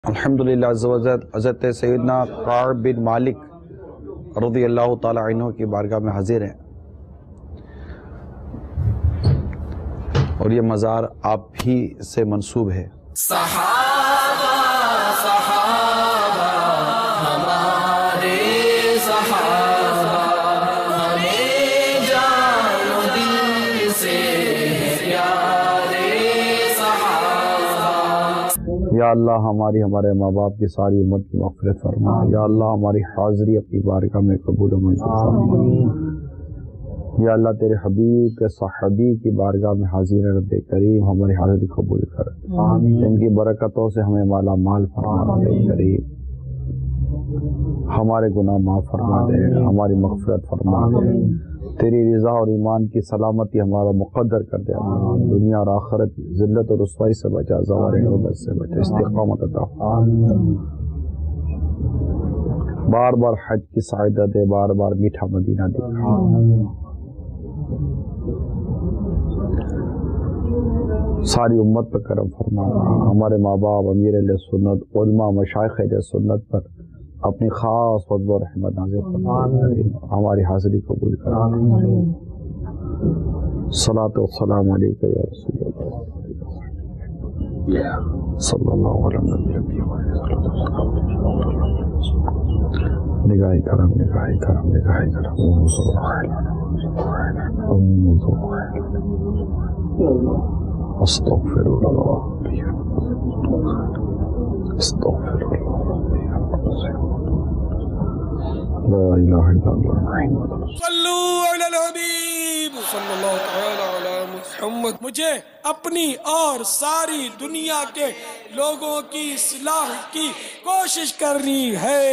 الحمدللہ عز و جل حضرت سیدنا کعب بن مالک رضی اللہ تعالی عنہ کی بارگاہ میں حاضر ہیں، اور یہ مزار آپ ہی سے منسوب ہے۔ صحابہ صحابہ ہمارے صحابہ ہمیں جان و دل سے پیارے صحابہ۔ یا اللہ ہماری ہمارے ماں باپ کی ساری امت کی مغفرت فرما۔ یا اللہ ہماری حاضری اپنی بارگاہ میں قبول و منظور فرما۔ یا اللہ تیرے حبیب کے صحابی کی بارگاہ میں حاضر رب کریم ہماری حاضری قبول کر، ان کی برکتوں سے ہمیں مالا مال فرما رب کریم، ہمارے گناہ معاف فرما دے، ہماری مغفرت فرما دے، تیری رضا اور ایمان کی سلامتی ہمارا مقدر کر دے، دنیا اور آخرت ذلت اور رسوائی سے بچا، زوال غربت سے بچا، استقامت عطا فرما، بار بار حج کی سعادت دے، بار بار میٹھا مدینہ دکھا، ساری امت پر کرم فرما، ہمارے ماں باپ امیر اہل سنت علماء مشائخ اہل سنت پر اپنی خاص فضل و رحمت نازل فرما، ہماری حاضری قبول کرا۔ صلاۃ و سلام علیکہ یا رسول اللہ صلی اللہ علیہ وسلم۔ نگاہ کرم نگاہ کرم نگاہ کرم، استغفر اللہ استغفر اللہ لا الہ الا اللہ محمد رسول اللہ۔ صلو علی الحبیب صلی اللہ تعالی علی محمد۔ مجھے اپنی اور ساری دنیا کے لوگوں کی اصلاح کی کوشش کرنی ہے۔